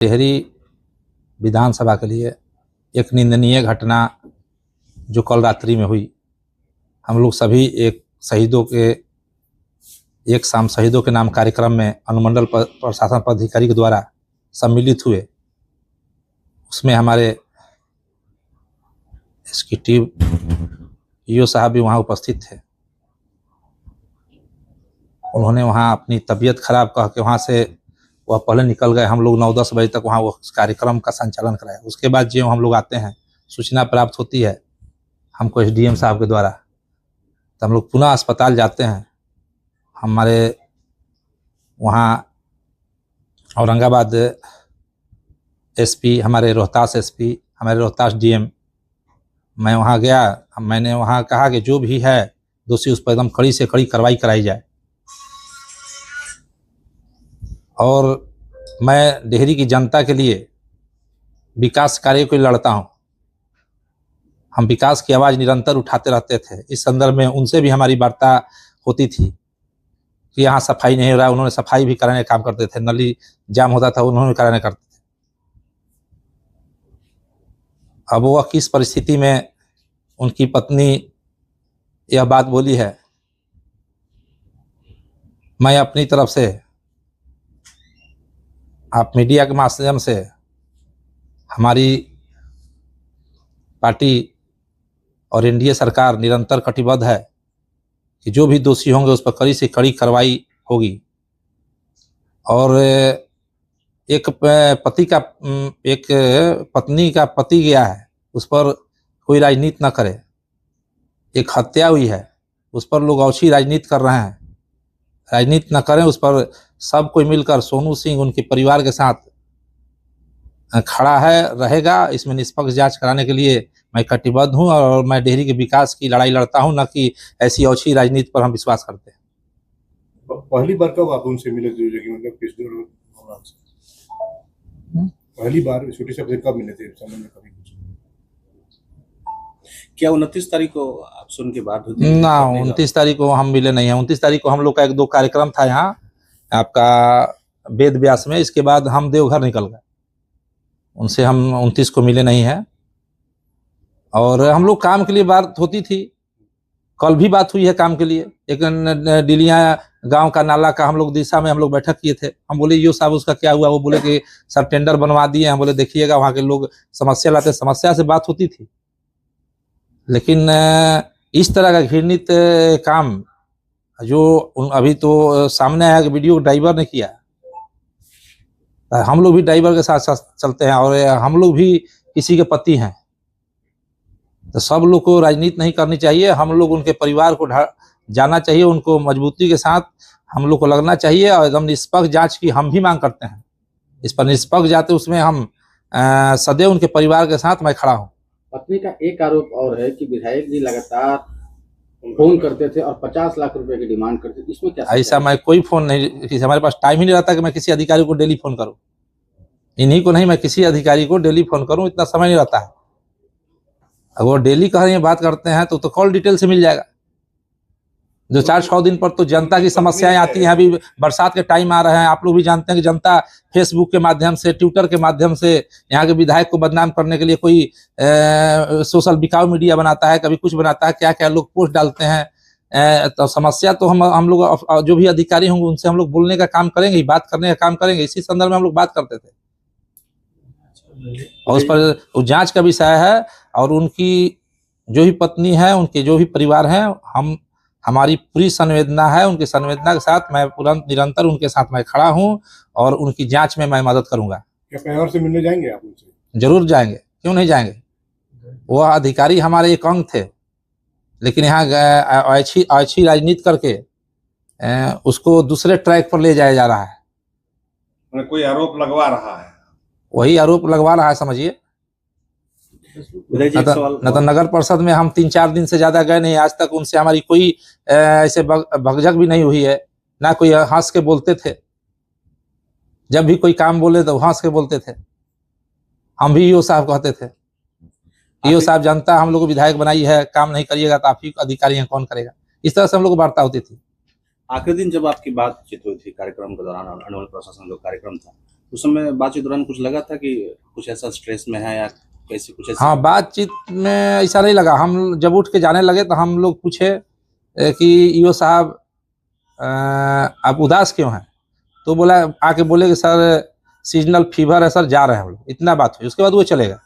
टिहरी विधानसभा के लिए एक निंदनीय घटना जो कल रात्रि में हुई। हम लोग सभी एक शाम शहीदों के नाम कार्यक्रम में अनुमंडल प्रशासन पदाधिकारी के द्वारा सम्मिलित हुए। उसमें हमारे इसकी टीम ईओ साहब भी वहाँ उपस्थित थे। उन्होंने वहाँ अपनी तबीयत खराब कह के वहाँ से वह पहले निकल गए। हम लोग 9-10 बजे तक वहाँ वो कार्यक्रम का संचालन कराया। उसके बाद जो हम लोग आते हैं, सूचना प्राप्त होती है हमको एसडीएम साहब के द्वारा, तो हम लोग पुनः अस्पताल जाते हैं। हमारे वहाँ औरंगाबाद एसपी, हमारे रोहतास एसपी, हमारे रोहतास डीएम, मैं वहाँ गया। मैंने वहाँ कहा कि जो भी है दोषी उस पर एकदम कड़ी से कड़ी कार्रवाई कराई जाए। और मैं डेहरी की जनता के लिए विकास कार्य को लड़ता हूँ। हम विकास की आवाज़ निरंतर उठाते रहते थे। इस संदर्भ में उनसे भी हमारी वार्ता होती थी कि यहाँ सफाई नहीं हो रहा है। उन्होंने सफाई भी कराने का काम करते थे। नली जाम होता था, उन्होंने कराने करते थे। अब वह किस परिस्थिति में उनकी पत्नी यह बात बोली है, मैं अपनी तरफ से आप मीडिया के माध्यम से हमारी पार्टी और एनडीए सरकार निरंतर कटिबद्ध है कि जो भी दोषी होंगे उस पर कड़ी से कड़ी कार्रवाई होगी। और एक पत्नी का पति गया है, उस पर कोई राजनीति न करे। एक हत्या हुई है, उस पर लोग औछी राजनीति कर रहे हैं। राजनीति न करें, उस पर सब कोई मिलकर सोनू सिंह उनके परिवार के साथ खड़ा है, रहेगा। इसमें निष्पक्ष जांच कराने के लिए मैं कटिबद्ध हूं और मैं डेहरी के विकास की लड़ाई लड़ता हूं, न कि ऐसी औछी राजनीति पर हम विश्वास करते हैं। पहली बार कब आप उनसे मिले थे? मतलब किस दौरान? पहली बार छोटी साहब से कब मिले थे? समय में कभी कुछ? क्या 29 तारीख को आप सुन के बात होती? ना, 29 तारीख को हम मिले नहीं हैं। 29 तारीख को हम लोग का 1-2 कार्यक्रम था यहाँ आपका वेद व्यास में। इसके बाद हम देवघर निकल गए। उनसे हम 29 को मिले नहीं हैं। और हम लोग काम के लिए बात होती थी। कल भी बात हुई है काम के लिए। एक डिलिया गांव का नाला का हम लोग दिशा में हम लोग बैठक किए थे। हम बोले ईओ साहब उसका क्या हुआ? वो बोले कि सर टेंडर बनवा दिए। हम बोले देखिएगा, वहाँ के लोग समस्या लाते, समस्या से बात होती थी। लेकिन इस तरह का घृणित काम जो अभी तो सामने आया कि वीडियो ड्राइवर ने किया। हम लोग भी ड्राइवर के साथ साथ चलते हैं और हम लोग भी किसी के पति हैं। तो सब लोग को राजनीति नहीं करनी चाहिए। हम लोग उनके परिवार को जाना चाहिए, उनको मजबूती के साथ हम लोग को लगना चाहिए और एकदम निष्पक्ष जांच की हम भी मांग करते हैं। इस पर निष्पक्ष जाते उसमें हम सदैव उनके परिवार के साथ मैं खड़ा हूँ। पत्नी का एक आरोप और है कि विधायक जी लगातार फोन करते थे और 50 लाख रुपए की डिमांड करते थे। इसमें क्या? ऐसा मैं कोई फोन नहीं, हमारे पास टाइम ही नहीं रहता कि मैं किसी अधिकारी को डेली फोन करूं। इन्हीं को नहीं, मैं किसी अधिकारी को डेली फोन करूं, इतना समय नहीं रहता है। अगर वो डेली कह रही है, बात करते हैं तो कॉल डिटेल से मिल जाएगा। जो 4-6 दिन पर तो जनता की समस्याएं आती हैं। अभी बरसात के टाइम आ रहे हैं, आप लोग भी जानते हैं कि जनता फेसबुक के माध्यम से, ट्विटर के माध्यम से यहाँ के विधायक को बदनाम करने के लिए कोई सोशल बिकाऊ मीडिया बनाता है, कभी कुछ बनाता है, क्या क्या लोग पोस्ट डालते हैं। तो समस्या तो हम लोग जो भी अधिकारी होंगे उनसे हम लोग बोलने का काम करेंगे, बात करने का काम करेंगे। इसी संदर्भ में हम लोग बात करते थे और उस पर जांच का विषय है। और उनकी जो भी पत्नी है, उनके जो भी परिवार हैं, हमारी पूरी संवेदना है। उनकी संवेदना के साथ मैं निरंतर उनके साथ मैं खड़ा हूं और उनकी जांच में मैं मदद करूंगा। क्या परिवार से मिलने जाएंगे आप उनसे? जरूर जाएंगे, क्यों नहीं जाएंगे। वह अधिकारी हमारे एक अंग थे, लेकिन यहाँ अच्छी राजनीति करके उसको दूसरे ट्रैक पर ले जाया जा रहा है। कोई आरोप लगवा रहा है, वही आरोप लगवा रहा है, समझिए। न तो नगर परिषद में हम 3-4 दिन से ज्यादा गए नहीं। आज तक उनसे हमारी कोई ऐसे भगझक भी नहीं हुई है। ना कोई हंस के बोलते थे। जब भी कोई काम बोले तो हंस के बोलते थे। हम भी ईओ साहब कहते थे, ईओ साहब जनता हम लोग को विधायक बनाई है, काम नहीं करिएगा तो आप ही अधिकारी हैं, कौन करेगा। इस तरह से हम लोग को वार्ता होती थी। आखिरी दिन जब आपकी बातचीत हुई थी कार्यक्रम के दौरान, अनुमंडल प्रशासन जो कार्यक्रम था, उस समय बातचीत दौरान कुछ लगा था कि कुछ ऐसा स्ट्रेस में है या कैसे कुछ ऐसा? हाँ, बातचीत में ऐसा नहीं लगा। हम जब उठ के जाने लगे तो हम लोग पूछे कि ईओ साहब आप उदास क्यों हैं? तो बोला, आके बोले कि सर सीजनल फीवर है सर, जा रहे हैं हम लोग। इतना बात हुई, उसके बाद वो चले गए।